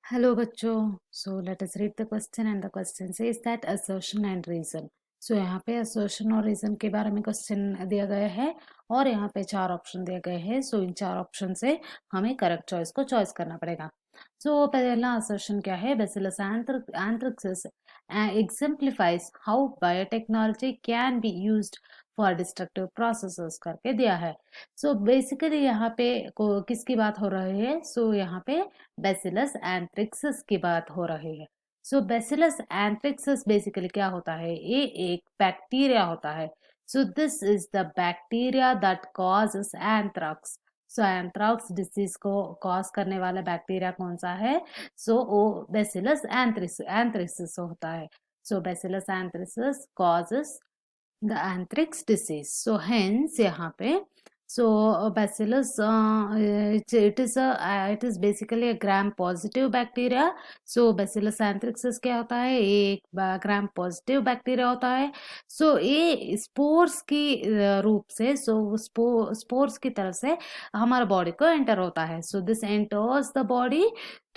Hello बच्चों. So let us read the question and the question says that assertion and reason. So यहाँ पे assertion और reason के बारे में क्वेश्चन दिया गया है और यहाँ पे 4 ऑप्शन दिए गए हैं. So इन 4 ऑप्शन से हमें करेक्ट चॉइस को चॉइस करना पड़ेगा. So पहला assertion क्या है? Bacillus anthracis exemplifies how biotechnology can be used for destructive processes करके दिया है. So basically यहाँ पे किसकी बात हो रही है? So यहाँ पे बेसिलस एंथ्रिक्सिस की बात हो रही है. सो बेसिलस एंथ्रिक्सिस बेसिकली क्या होता है? ये एक बैक्टीरिया होता है. So this is the bacteria that causes anthrax. So anthrax disease को कॉज करने वाला बैक्टीरिया कौन सा है? सो वो बेसिलस एंथ्रिक्सिस होता है. So bacillus anthracis causes the anthrax disease. So hence यहाँ पे so bacillus it is basically a gram positive bacteria. so bacillus anthracis क्या होता है? ये एक ग्राम पॉजिटिव बैक्टीरिया होता है. so ये स्पोर्स की रूप से स्पोर्स की तरफ से हमारे बॉडी को एंटर होता है. so this enters the body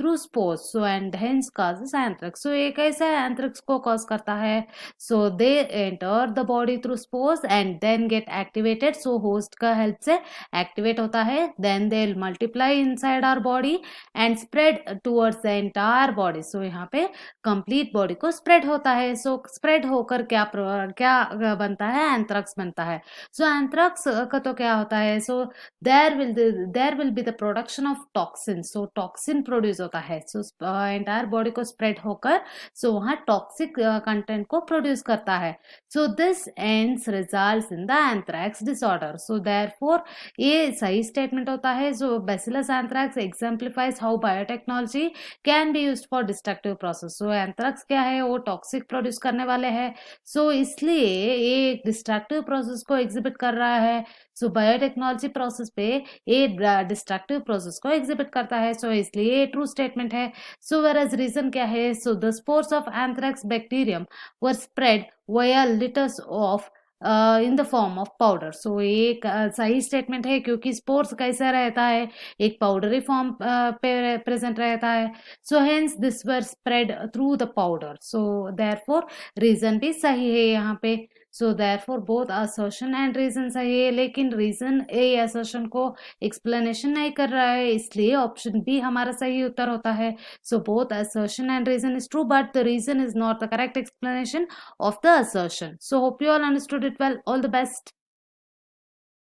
through spores so and hence causes anthrax. so ये कैसे एंथ्रेक्स को कॉज करता है? so they enter the body through spores and then get activated. so host का हेल्प से एक्टिवेट होता है. then they'll multiply inside our body and spread towards the entire body. so यहाँ पे कंप्लीट बॉडी को spread होता है. so spread होकर क्या बनता है? एंथ्रेक्स बनता है. so एंथ्रेक्स का तो क्या होता है? so there will be the production of toxin. so toxin produce होता है. so एंटायर बॉडी को स्प्रेड होकर so वहाँ टॉक्सिक कंटेंट को प्रोड्यूस करता है. so this ends results in the anthrax disorder. so therefore ये सही स्टेटमेंट होता है. so bacillus anthrax exemplifies how biotechnology can be used for destructive process. so anthrax क्या है? वो टॉक्सिक प्रोड्यूस करने वाले हैं. so इसलिए ये डिस्ट्रक्टिव प्रोसेस को एग्जिबिट कर रहा है. सो बायोटेक्नोलॉजी प्रोसेस पे ये डिस्ट्रक्टिव प्रोसेस को एग्जिबिट करता है. सो इसलिए ये ट्रू स्टेटमेंट है. सो वेरएज रीजन क्या है? So the spores of anthrax bacterium were spread via letters of in the form of powder. So ये एक सही स्टेटमेंट है क्योंकि स्पोर्स कैसा रहता है? एक पाउडरी फॉर्म पे प्रेजेंट रहता है. So hence this were spread through the powder. So therefore reason भी सही है यहाँ पे. So therefore both assertion and reason सही है. लेकिन रीजन ए असर्शन को एक्सप्लेनेशन नहीं कर रहा है इसलिए ऑप्शन बी हमारा सही उत्तर होता है. So both assertion and reason is true but the reason is not the correct explanation of the assertion. So hope you all understood it well. All the best.